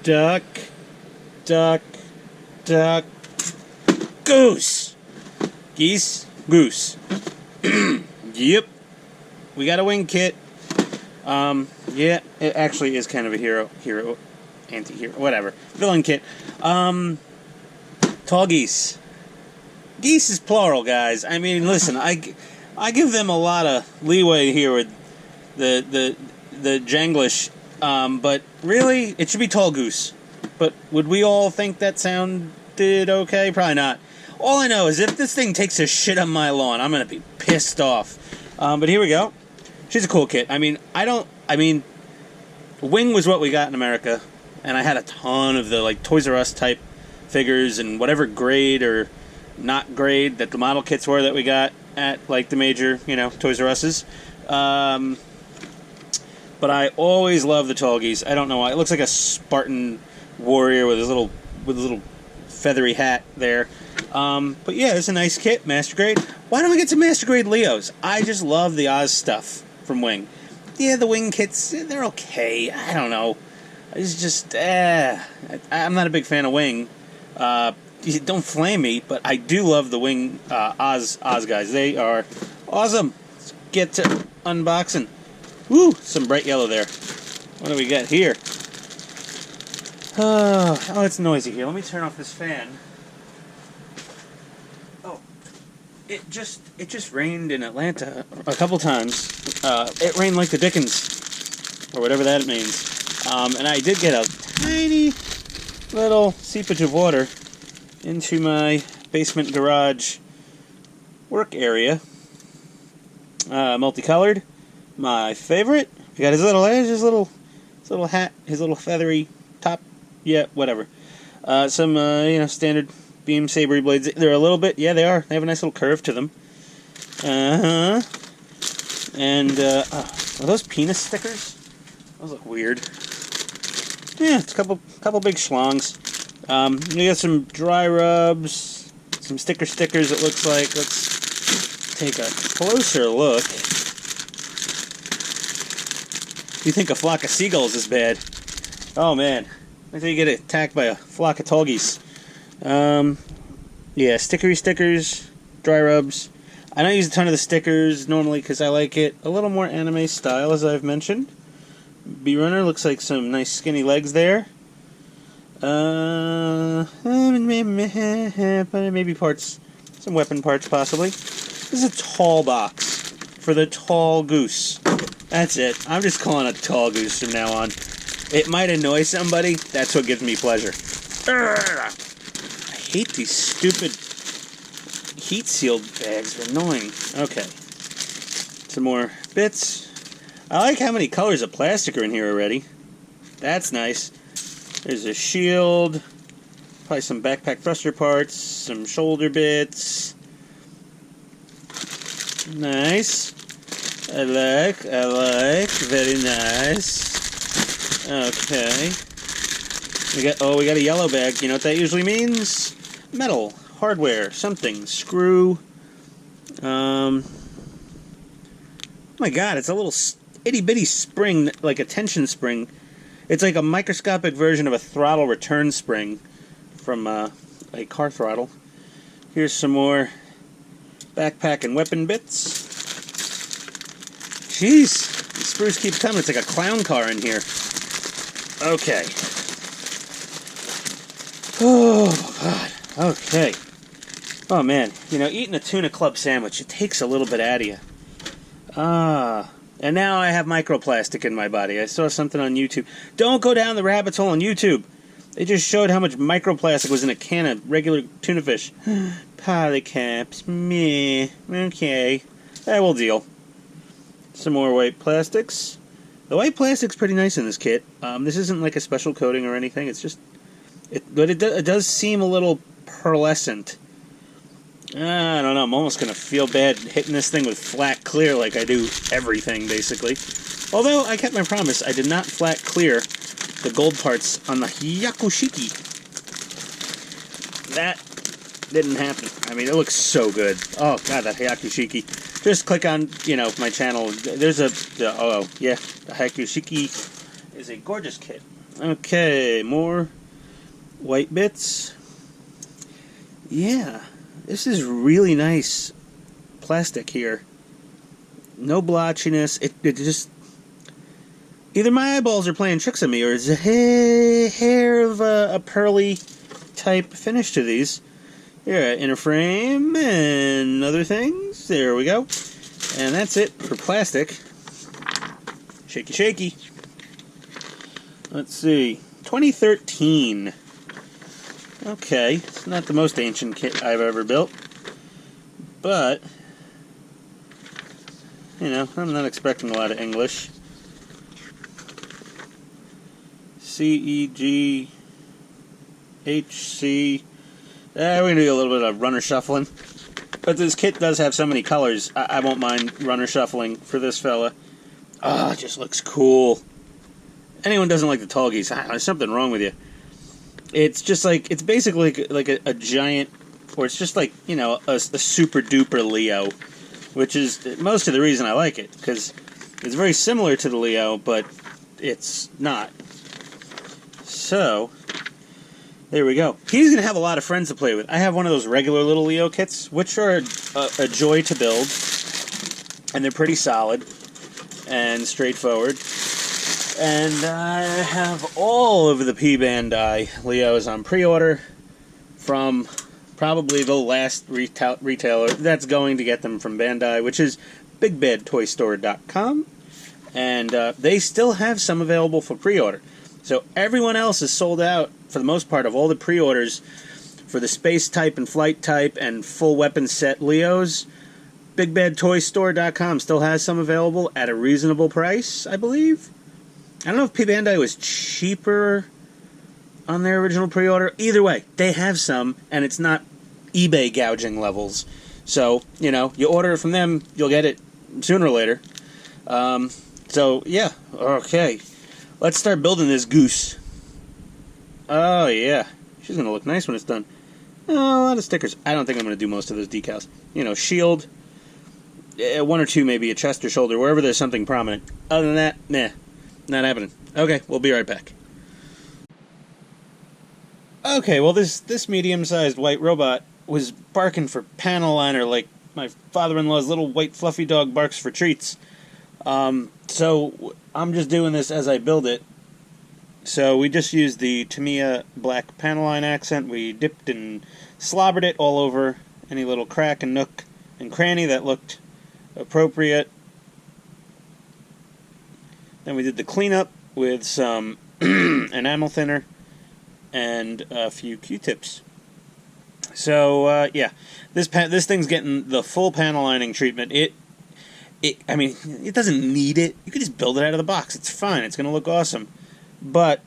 Duck, duck, duck, goose. Geese, goose. Yep. We got a wing kit. Yeah, it actually is kind of a hero, anti-hero, whatever. Villain kit. Tallgeese. Geese is plural, guys. I mean, listen, I give them a lot of leeway here with the Janglish, but really, it should be tall goose. But would we all think that sounded okay? Probably not. All I know is if this thing takes a shit on my lawn, I'm gonna be pissed off. But here we go. She's a cool kit. I mean, Wing was what we got in America, and I had a ton of the like Toys R Us type figures and whatever grade or not grade that the model kits were that we got at like the major, Toys R Us's. But I always loved the Tallgeese. I don't know why. It looks like a Spartan warrior with his little feathery hat there. But yeah, it's a nice kit, Master Grade. Why don't we get some Master Grade Leos? I just love the Oz stuff from Wing. Yeah, the Wing kits, they're okay. I don't know. It's just, I'm not a big fan of Wing. Don't flame me, but I do love the Wing Oz guys. They are awesome. Let's get to unboxing. Woo, some bright yellow there. What do we got here? Oh, it's noisy here. Let me turn off this fan. Oh, it just rained in Atlanta a couple times. It rained like the Dickens, or whatever that means. And I did get a tiny little seepage of water into my basement garage work area. Multicolored, my favorite. You got his little hat, his little feathery top. Yeah, whatever. Some standard beam sabery blades. They're a little bit. Yeah, they are. They have a nice little curve to them. And are those penis stickers? Those look weird. Yeah, it's a couple big schlongs. We got some dry rubs, some stickers, it looks like. Let's take a closer look. You think a flock of seagulls is bad? Oh man, wait till you get attacked by a flock of Tallgeese. Yeah, stickery stickers, dry rubs. I don't use a ton of the stickers normally because I like it a little more anime style, as I've mentioned. B-Runner looks like some nice skinny legs there. Maybe parts, some weapon parts possibly. This is a tall box for the tall goose. That's it. I'm just calling it tall goose from now on. It might annoy somebody. That's what gives me pleasure. I hate these stupid heat-sealed bags. They're annoying. Okay. Some more bits. I like how many colors of plastic are in here already. That's nice. There's a shield, probably some backpack thruster parts, some shoulder bits. Nice. I like, very nice. Okay. We got a yellow bag. You know what that usually means? Metal, hardware, something, screw. Oh my god, it's a little itty-bitty spring, like a tension spring. It's like a microscopic version of a throttle return spring from a car throttle. Here's some more backpack and weapon bits. Jeez, the spruce keeps coming. It's like a clown car in here. Okay. Oh, God. Okay. Oh, man. Eating a tuna club sandwich, it takes a little bit out of you. And now I have microplastic in my body. I saw something on YouTube. Don't go down the rabbit's hole on YouTube. They just showed how much microplastic was in a can of regular tuna fish. Polycaps. Meh. Okay. That will deal. Some more white plastics. The white plastic's pretty nice in this kit. This isn't like a special coating or anything. It's just... But it does seem a little pearlescent. I don't know. I'm almost going to feel bad hitting this thing with flat clear like I do everything, basically. Although, I kept my promise. I did not flat clear the gold parts on the Hyakushiki. That didn't happen. I mean, it looks so good. Oh, God, that Hyakushiki. Just click on, my channel. There's the Hyakushiki is a gorgeous kit. Okay, more white bits. Yeah, this is really nice plastic here. No blotchiness. It just... Either my eyeballs are playing tricks on me, or is a hair of a pearly type finish to these. Here, inner frame and other things. There we go. And that's it for plastic. Shaky, shaky. Let's see. 2013. Okay, it's not the most ancient kit I've ever built. But, you know, I'm not expecting a lot of English. C-E-G-H-C. We're going to do a little bit of runner shuffling. But this kit does have so many colors, I won't mind runner shuffling for this fella. Oh, it just looks cool. Anyone doesn't like the Tallgeese, there's something wrong with you. It's just like, it's basically like a giant, or it's just like, you know, a super duper Leo, which is most of the reason I like it, because it's very similar to the Leo, but it's not. So, there we go. He's going to have a lot of friends to play with. I have one of those regular little Leo kits, which are a joy to build, and they're pretty solid and straightforward. And I have all of the p-bandai Leos on pre-order from probably the last retailer that's going to get them from Bandai, which is BigBadToyStore.com, and they still have some available for pre-order. So everyone else is sold out, for the most part, of all the pre-orders for the Space Type and Flight Type and full weapon set Leos. BigBadToyStore.com still has some available at a reasonable price, I believe. I don't know if p-bandai was cheaper on their original pre-order. Either way, they have some, and it's not eBay gouging levels. So, you know, you order it from them, you'll get it sooner or later. So, yeah, okay. Let's start building this Goose. Oh, yeah. She's going to look nice when it's done. Oh, a lot of stickers. I don't think I'm going to do most of those decals. You know, shield, one or two maybe, a chest or shoulder, wherever there's something prominent. Other than that, nah, not happening. Okay, we'll be right back. Okay, well, this medium-sized white robot was barking for panel liner like my father-in-law's little white fluffy dog barks for treats. So I'm just doing this as I build it. So we just used the Tamiya black panel line accent. We dipped and slobbered it all over any little crack and nook and cranny that looked appropriate. Then we did the cleanup with some enamel thinner and a few Q-tips. So yeah, this thing's getting the full panel lining treatment. I mean, it doesn't need it. You can just build it out of the box. It's fine. It's going to look awesome. But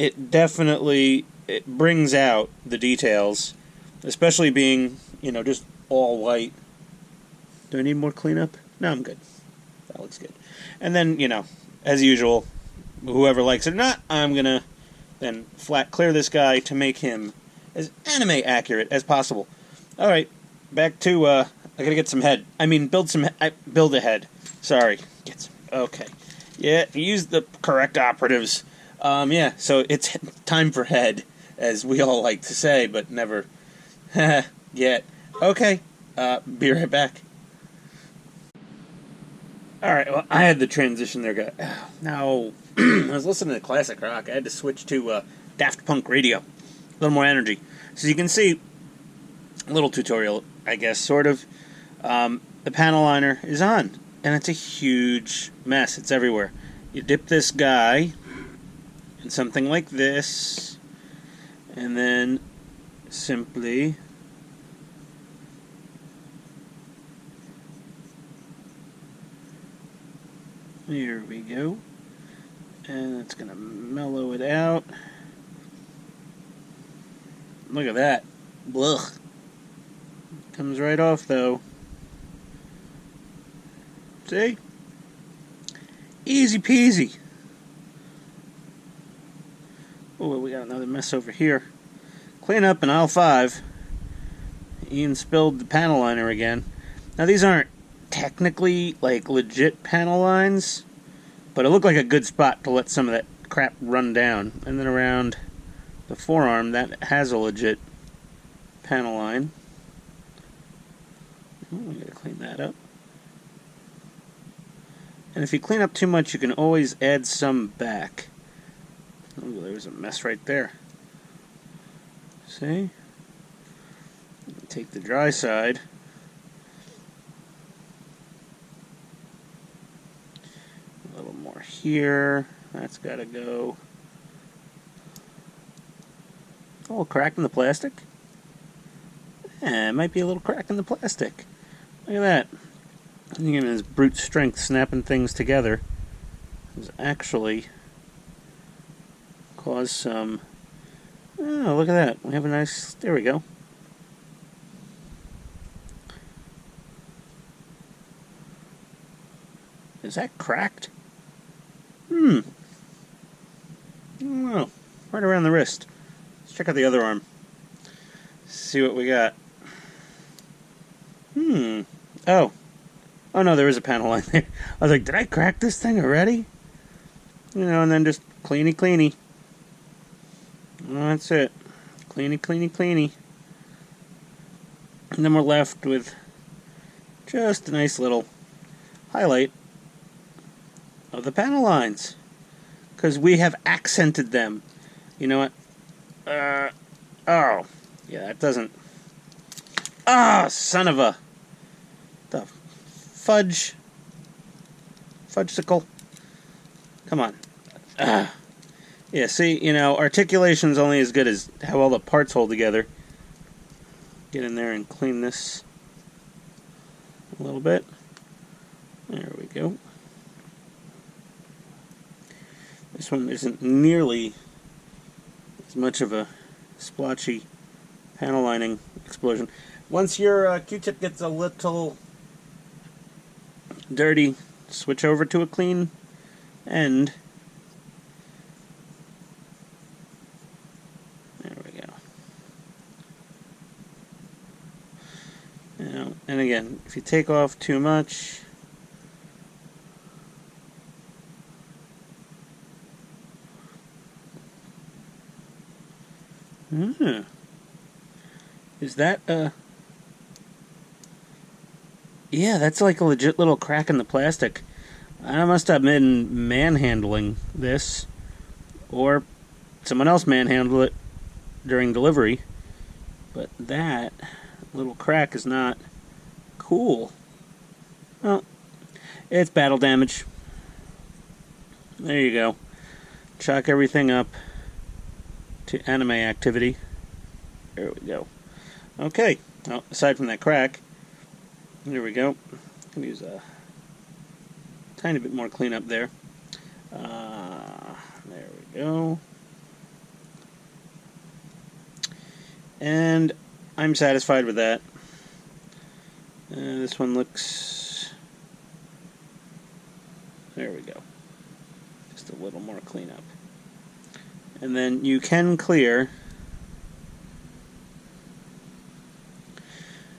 it definitely brings out the details, especially being, you know, just all white. Do I need more cleanup? No, I'm good. That looks good. And then, you know, as usual, whoever likes it or not, I'm going to then flat clear this guy to make him as anime accurate as possible. Alright, back to, I gotta get some head. I mean, build a head. Sorry. Get some, okay. Yeah, use the correct operatives. Yeah, so it's time for head, as we all like to say, but never yet. Okay, be right back. Alright, well, I had the transition there, guy. No, I was listening to classic rock. I had to switch to Daft Punk radio. A little more energy. So you can see, a little tutorial, I guess, sort of. The panel liner is on, and it's a huge mess. It's everywhere. You dip this guy in something like this, and then simply here we go, and it's gonna mellow it out. Look at that. Blech. Comes right off, though. See? Easy peasy. Oh, we got another mess over here. Clean up in aisle 5. Ian spilled the panel liner again. Now, these aren't technically, like, legit panel lines, but it looked like a good spot to let some of that crap run down. And then around the forearm, that has a legit panel line. Oh, we gotta clean that up. And if you clean up too much, you can always add some back. Oh, there's a mess right there. See? Take the dry side. A little more here. That's got to go. A little crack in the plastic. Yeah, it might be a little crack in the plastic. Look at that. Look at his brute strength snapping things together. Has actually caused some. Oh, look at that. We have a nice. There we go. Is that cracked? I don't know. Right around the wrist. Let's check out the other arm. See what we got. Oh. Oh no, there is a panel line there. I was like, did I crack this thing already? You know, and then just cleany, cleany. Well, that's it. Cleany, cleany, cleany. And then we're left with just a nice little highlight of the panel lines. Because we have accented them. You know what? Oh. Yeah, that doesn't... Ah, son of a... The fudge. Fudgesicle. Come on. Yeah, see, you know, articulation's only as good as how all the parts hold together. Get in there and clean this a little bit. There we go. This one isn't nearly as much of a splotchy panel lining explosion. Once your Q-tip gets a little dirty, switch over to a clean end. There we go. Now, and again, if you take off too much, is that yeah, that's like a legit little crack in the plastic. I must have been manhandling this, or someone else manhandled it during delivery. But that little crack is not cool. Well, it's battle damage. There you go. Chalk everything up to anime activity. There we go. Okay. Well, aside from that crack, there we go. I'm gonna use a tiny bit more cleanup there. There we go. And I'm satisfied with that. This one looks... There we go. Just a little more cleanup. And then you can clear...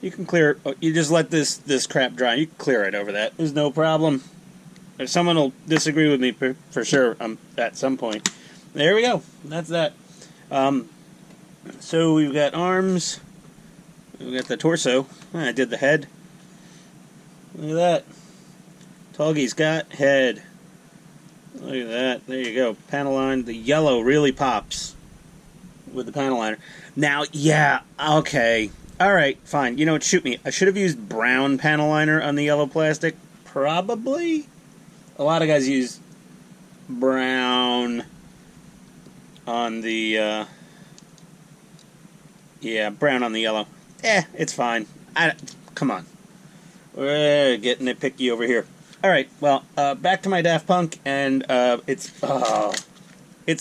You can clear... Oh, you just let this crap dry. You can clear right over that. There's no problem. If someone will disagree with me for sure at some point. There we go. That's that. So we've got arms. We've got the torso. I did the head. Look at that. Tallgeese got head. Look at that. There you go. Panel line. The yellow really pops with the panel liner. Now, yeah, okay. Alright, fine. You know what? Shoot me. I should have used brown panel liner on the yellow plastic. Probably. A lot of guys use brown on the, yeah, brown on the yellow. It's fine. Come on. We're getting nitpicky over here. Alright, well, back to my Daft Punk, and it's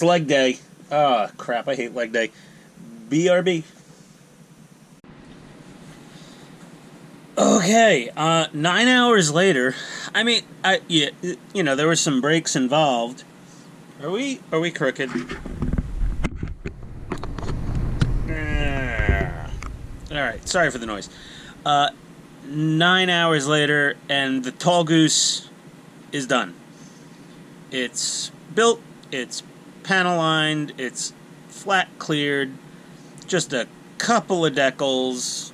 leg day. Oh, crap, I hate leg day. BRB. Okay, 9 hours later, I mean, yeah, you know, there were some breaks involved. Are we crooked? Alright, sorry for the noise. 9 hours later, and the Tall Goose is done. It's built, it's panel lined, it's flat cleared, just a couple of decals,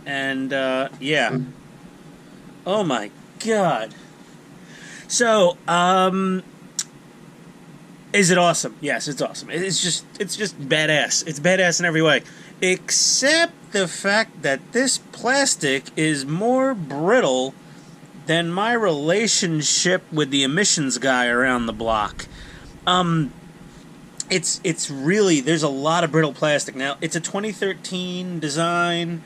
and yeah. Oh my god. So, is it awesome? Yes, it's awesome. It's just badass. It's badass in every way. Except the fact that this plastic is more brittle than my relationship with the emissions guy around the block. It's really, there's a lot of brittle plastic. Now, it's a 2013 design.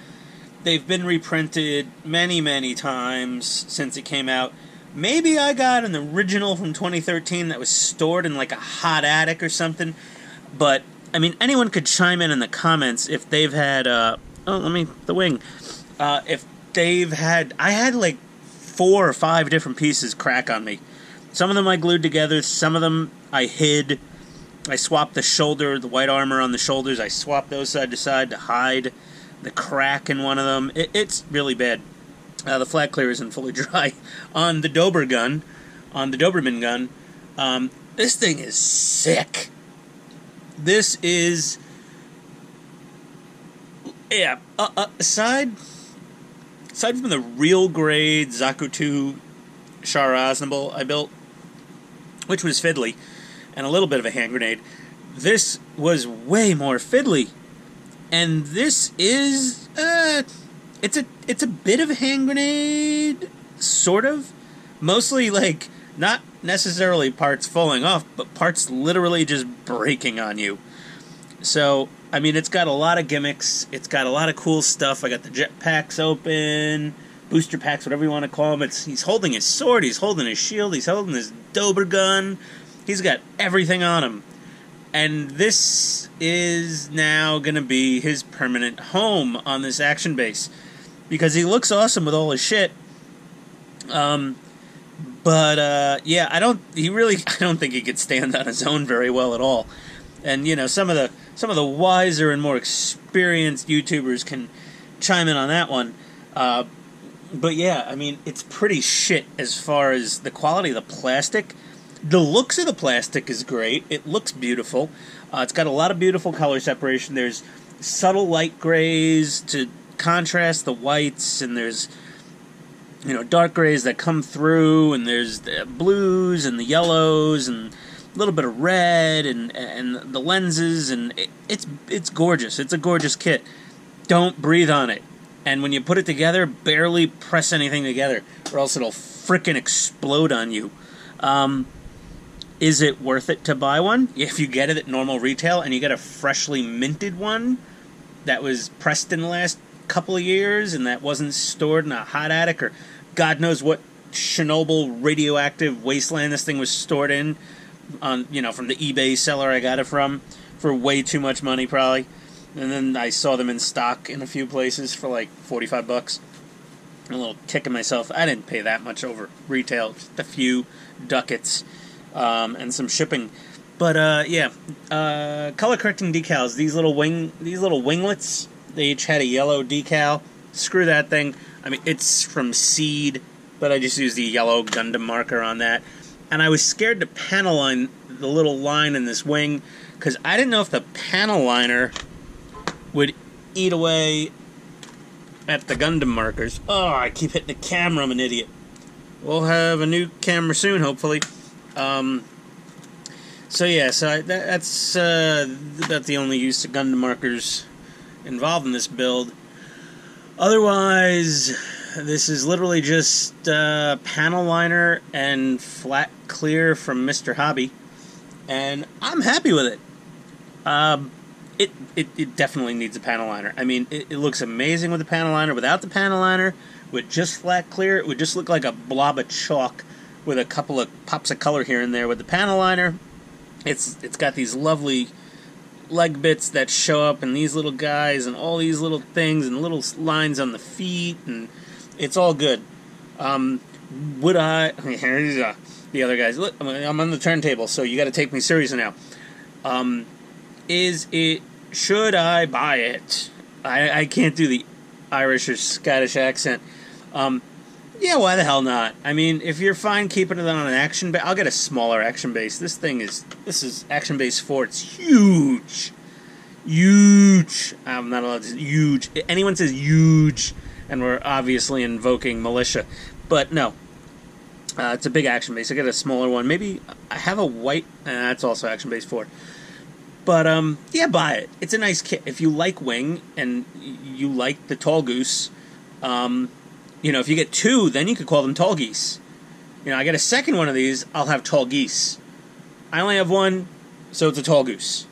They've been reprinted many, many times since it came out. Maybe I got an original from 2013 that was stored in like a hot attic or something. But, I mean, anyone could chime in the comments if they've had, the wing. If they've had, I had like 4 or 5 different pieces crack on me. Some of them I glued together, some of them I hid. I swapped the shoulder, the white armor on the shoulders, I swapped those side to side to hide the crack in one of them. It's really bad. The flat clear isn't fully dry. On the Doberman gun, this thing is sick. This is, yeah, aside from the real grade Zaku 2 Char Aznable I built, which was fiddly, and a little bit of a hand grenade, this was way more fiddly. And this is, it's a bit of a hand grenade, sort of. Mostly, like, not necessarily parts falling off, but parts literally just breaking on you. So, I mean, it's got a lot of gimmicks. It's got a lot of cool stuff. I got the jet packs open, booster packs, whatever you want to call them. He's holding his sword, he's holding his shield, he's holding his Dober gun. He's got everything on him. And this is now going to be his permanent home on this action base. Because he looks awesome with all his shit. Yeah, I don't think he could stand on his own very well at all. And, you know, some of the wiser and more experienced YouTubers can chime in on that one. But yeah, I mean, it's pretty shit as far as the quality of the plastic. The looks of the plastic is great. It looks beautiful. It's got a lot of beautiful color separation. There's subtle light grays to contrast the whites, and there's, you know, dark grays that come through, and there's the blues and the yellows and a little bit of red and the lenses, and it's gorgeous. It's a gorgeous kit. Don't breathe on it. And when you put it together, barely press anything together, or else it'll frickin' explode on you. Is it worth it to buy one? If you get it at normal retail and you get a freshly minted one that was pressed in the last couple of years and that wasn't stored in a hot attic or God knows what Chernobyl radioactive wasteland this thing was stored in, on, you know, from the eBay seller I got it from for way too much money probably. And then I saw them in stock in a few places for like $45. A little kick in myself. I didn't pay that much over retail, just a few ducats. And some shipping, but color correcting decals. These little winglets. They each had a yellow decal. Screw that thing. I mean, it's from Seed, but I just used the yellow Gundam marker on that. And I was scared to panel line the little line in this wing because I didn't know if the panel liner would eat away at the Gundam markers. Oh, I keep hitting the camera. I'm an idiot. We'll have a new camera soon, hopefully. That's about the only use of Gundam markers involved in this build. Otherwise, this is literally just panel liner and flat clear from Mr. Hobby, and I'm happy with it. It definitely needs a panel liner. I mean, it looks amazing with the panel liner. Without the panel liner, with just flat clear, it would just look like a blob of chalk with a couple of pops of color here and there. With the panel liner, it's got these lovely leg bits that show up, and these little guys, and all these little things, and little lines on the feet, and it's all good. Would I... Here's the other guys. Look, I'm on the turntable, so you got to take me seriously now. Should I buy it? I can't do the Irish or Scottish accent. Yeah, why the hell not? I mean, if you're fine keeping it on an action base, I'll get a smaller action base. This is action base 4. It's huge. Huge. I'm not allowed to say huge. Anyone says huge, and we're obviously invoking militia. But no. It's a big action base. I get a smaller one. Maybe I have a white, that's also action base 4. But, yeah, buy it. It's a nice kit. If you like Wing, and you like the Tallgeese, you know, if you get 2, then you could call them Tallgeese. You know, I get a second one of these, I'll have Tallgeese. I only have 1, so it's a Tallgeese.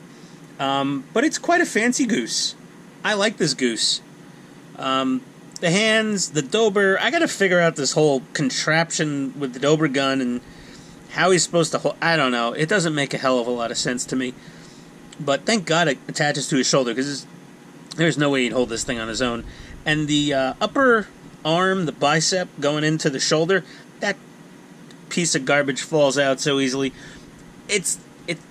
But it's quite a fancy goose. I like this goose. The hands, the Dober, I gotta figure out this whole contraption with the Dober gun and how he's supposed to hold. I don't know. It doesn't make a hell of a lot of sense to me. But thank God it attaches to his shoulder, because there's no way he'd hold this thing on his own. And the upper arm, the bicep going into the shoulder, that piece of garbage falls out so easily.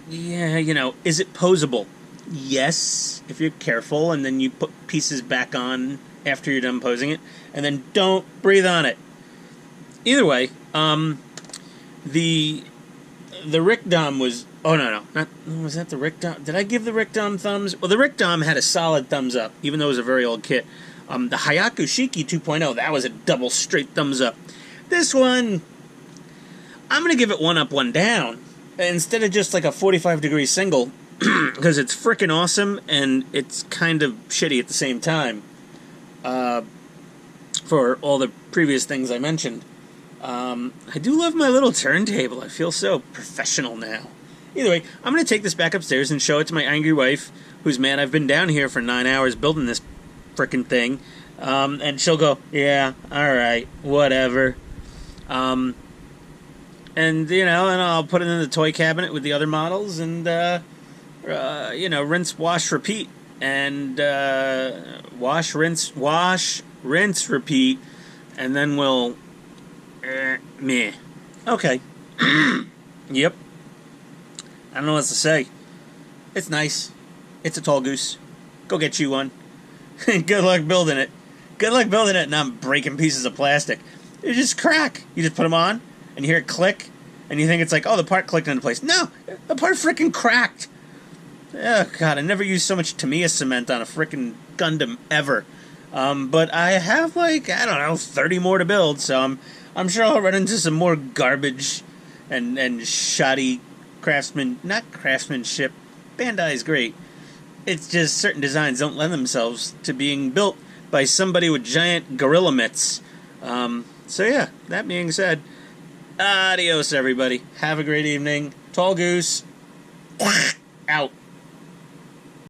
Yeah, you know, is it posable? Yes, if you're careful, and then you put pieces back on after you're done posing it, and then don't breathe on it. Either way, the Rick Dom was... Oh, no. Was that the Rick Dom? Did I give the Rick Dom thumbs? Well, the Rick Dom had a solid thumbs up, even though it was a very old kit. The Hayaku Shiki 2.0, that was a double straight thumbs up. This one, I'm going to give it 1 up, 1 down. Instead of just like a 45-degree single, because it's freaking awesome, and it's kind of shitty at the same time. For all the previous things I mentioned. I do love my little turntable. I feel so professional now. Either way, I'm going to take this back upstairs and show it to my angry wife, who's mad I've been down here for 9 hours building this frickin' thing. And she'll go, yeah, alright, whatever. And, you know, and I'll put it in the toy cabinet with the other models, and, you know, rinse, wash, repeat. And, wash, rinse, repeat. And then we'll... meh. Okay. Yep. I don't know what else to say. It's nice. It's a Tallgeese. Go get you one. Good luck building it. Good luck building it, and I'm breaking pieces of plastic. You just crack. You just put them on, and you hear it click, and you think it's like, oh, the part clicked into place. No! The part frickin' cracked! Oh, God, I never used so much Tamiya cement on a frickin' Gundam ever. But I have, like, I don't know, 30 more to build, so I'm sure I'll run into some more garbage and shoddy craftsmanship. Bandai is great. It's just certain designs don't lend themselves to being built by somebody with giant gorilla mitts. So yeah, that being said, adios everybody. Have a great evening. Tallgeese, out.